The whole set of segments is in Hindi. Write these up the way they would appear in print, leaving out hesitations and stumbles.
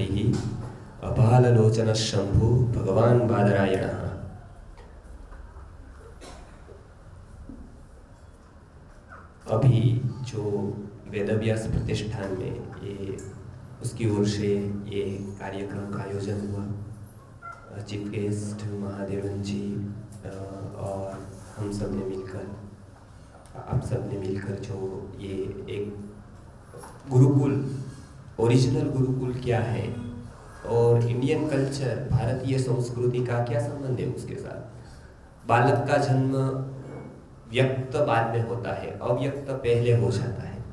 हरिः अपाललोचनः शंभु भगवान बादरायणः। अभी जो वेदव्यास प्रतिष्ठान में ये उसकी ओर से ये कार्यक्रम का आयोजन हुआ, चीफ गेस्ट महादेवन जी और हम सब ने मिलकर, आप सब ने मिलकर जो ये एक गुरुकुल, ओरिजिनल गुरुकुल क्या है और इंडियन कल्चर, भारतीय संस्कृति का क्या संबंध है उसके साथ। बालक का जन्म व्यक्त बाद में होता है, अव्यक्त पहले हो जाता है,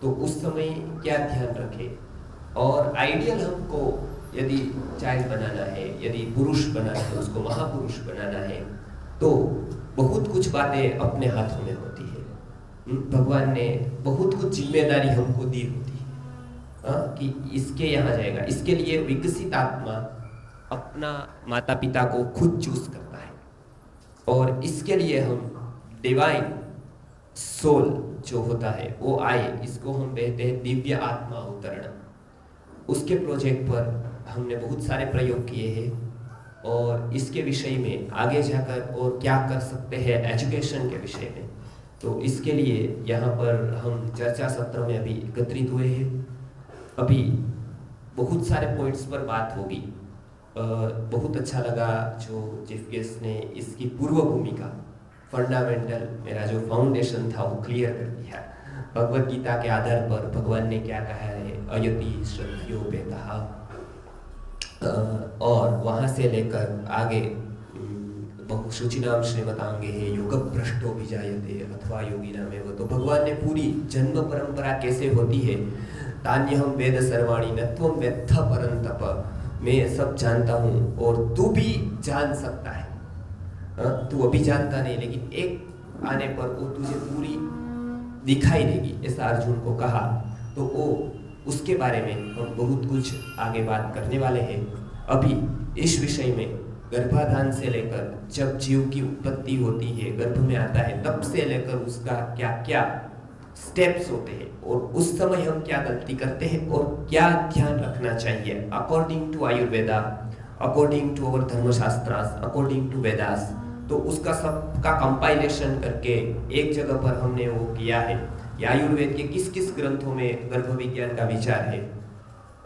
तो उस समय क्या ध्यान रखें। और आइडियल हमको यदि चाइल्ड बनाना है, यदि पुरुष बनाना है, उसको महापुरुष बनाना है, तो बहुत कुछ बातें अपने हाथों में होती है। भगवान ने बहुत कुछ जिम्मेदारी हमको दी होती है कि इसके यहाँ जाएगा। इसके लिए विकसित आत्मा अपना माता पिता को खुद चूज करता है, और इसके लिए हम डिवाइन सोल जो होता है वो आए, इसको हम कहते हैं दिव्य आत्मा अवतरण। उसके प्रोजेक्ट पर हमने बहुत सारे प्रयोग किए हैं, और इसके विषय में आगे जाकर और क्या कर सकते हैं एजुकेशन के विषय में, तो इसके लिए यहाँ पर हम चर्चा सत्र में अभी एकत्रित हुए हैं। अभी बहुत सारे पॉइंट्स पर बात होगी। बहुत अच्छा लगा जो चीफ गेस्ट ने इसकी पूर्व भूमिका, फंडामेंटल, मेरा जो फाउंडेशन था वो क्लियर कर दिया। भगवत गीता के आधार पर भगवान ने क्या कहा है, अयति श्रद्धयो बेतः, और वहाँ से लेकर आगे बहुशुचिनाम श्रीमतांगे है योग भ्रष्टो भी जायते अथवा योगिनाम एव। तो भगवान ने पूरी जन्म परंपरा कैसे होती है, तान्यहम वेद सर्वाणि न त्वं वेत्थ परंतप, मैं सब जानता हूँ और तू भी जान सकता है। तू अभी जानता नहीं, लेकिन एक आने पर वो तुझे पूरी दिखाई देगी, ऐसा अर्जुन को कहा। तो वो उसके बारे में हम बहुत कुछ आगे बात करने वाले हैं। अभी इस विषय में गर्भाधान से लेकर जब जीव की उत्पत्ति होती है, गर्भ में आता है, तब से लेकर उसका क्या क्या स्टेप्स होते हैं, और उस समय हम क्या गलती करते हैं और क्या ध्यान रखना चाहिए according to Ayurveda, according to our Dharmashastras, according to Vedas. तो उसका सबका कंपाइलेशन करके एक जगह पर हमने वो किया है। या आयुर्वेद के किस किस ग्रंथों में गर्भ विज्ञान का विचार है,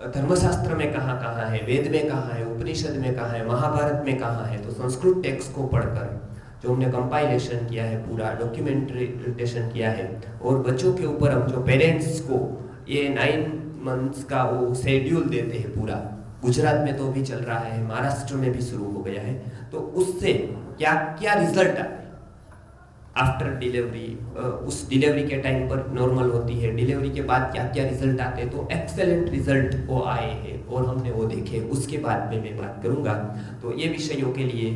धर्मशास्त्र में कहाँ कहाँ है, वेद में कहाँ है, उपनिषद में कहाँ है, महाभारत में कहाँ है। तो संस्कृत टेक्स्ट को पढ़कर जो हमने कंपाइलेशन किया है, पूरा डॉक्यूमेंटेशन किया है, और बच्चों के ऊपर हम जो पेरेंट्स को ये 9 मंथ्स का वो शेड्यूल देते हैं पूरा, गुजरात में तो भी चल रहा है, महाराष्ट्र में भी शुरू हो गया है। तो उससे क्या क्या रिजल्ट आते हैं आफ्टर डिलीवरी, उस डिलीवरी के टाइम पर नॉर्मल होती है, डिलीवरी के बाद क्या क्या रिजल्ट आते हैं, तो एक्सेलेंट रिजल्ट वो आए हैं और हमने वो देखे। उसके बाद में मैं बात करूंगा। तो ये विषयों के लिए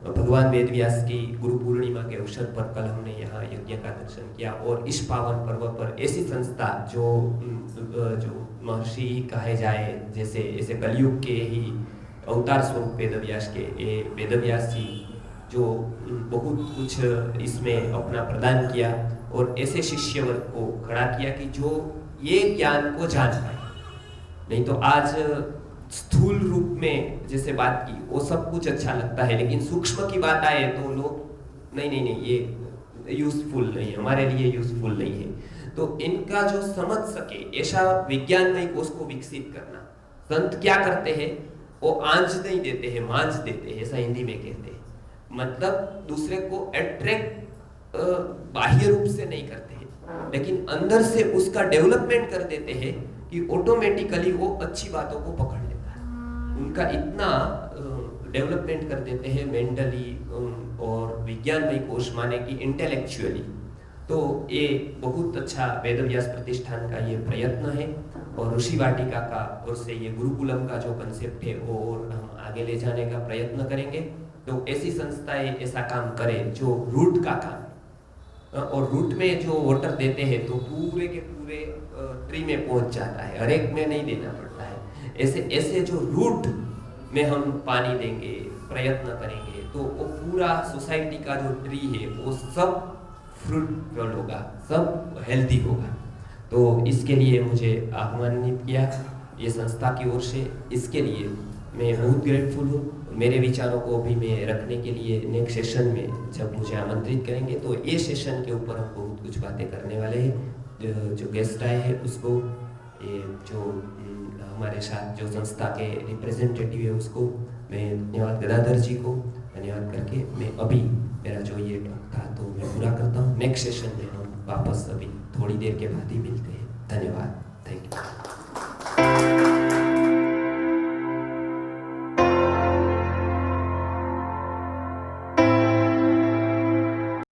भगवान वेदव्यास की गुरु पूर्णिमा के अवसर पर कल हमने यहाँ यज्ञ का दर्शन किया, और इस पावन पर्व पर ऐसी संस्था जो महर्षि कहे जाए, जैसे ऐसे कलयुग के ही अवतार स्वरूप वेदव्यास के, ये वेदव्यास जी जो बहुत कुछ इसमें अपना प्रदान किया, और ऐसे शिष्य वर्ग को खड़ा किया कि जो ये ज्ञान को जान पाए। नहीं तो आज स्थूल रूप में जैसे बात की वो सब कुछ अच्छा लगता है, लेकिन सूक्ष्म की बात आए तो लोग नहीं ये यूजफुल नहीं, हमारे लिए यूजफुल नहीं है। तो इनका जो समझ सके ऐसा विज्ञानमय कोश को विकसित करना। संत क्या करते हैं, वो आंच नहीं देते हैं, मांझ देते हैं, ऐसा हिंदी में कहते हैं। मतलब दूसरे को अट्रैक्ट बाह्य रूप से नहीं करते हैं, लेकिन अंदर से उसका डेवलपमेंट कर देते हैं कि ऑटोमेटिकली वो अच्छी बातों को पकड़ लेता है। उनका इतना डेवलपमेंट कर देते हैं मेंटली और विज्ञानमय कोश माने कि इंटेलेक्चुअली। तो ये बहुत अच्छा वेदव्यास प्रतिष्ठान का ये प्रयत्न है, और ऋषि वाटिका का और से ये गुरुकुलम का जो कंसेप्ट है वो और हम आगे ले जाने का प्रयत्न करेंगे। तो ऐसी संस्थाएं ऐसा काम करें जो रूट का काम, और रूट में जो वाटर देते हैं तो पूरे के पूरे ट्री में पहुंच जाता है, हर एक में नहीं देना पड़ता है। ऐसे जो रूट में हम पानी देंगे, प्रयत्न करेंगे, तो वो पूरा सोसाइटी का जो ट्री है वो सब फ्रूटफुल होगा, सब हेल्दी होगा। तो इसके लिए मुझे आह्वानित किया ये संस्था की ओर से, इसके लिए मैं बहुत ग्रेटफुल हूँ। मेरे विचारों को भी मैं रखने के लिए नेक्स्ट सेशन में जब मुझे आमंत्रित करेंगे तो ये सेशन के ऊपर हम बहुत कुछ बातें करने वाले हैं। जो गेस्ट आए हैं उसको, ये जो हमारे साथ जो संस्था के रिप्रेजेंटेटिव है उसको मैं धन्यवाद, गदाधर जी को धन्यवाद करके मैं अभी मेरा जो ये टॉक था तो मैं पूरा करता हूँ। नेक्स्ट सेशन में हम वापस अभी थोड़ी देर के बाद ही मिलते हैं। धन्यवाद, थैंक यू।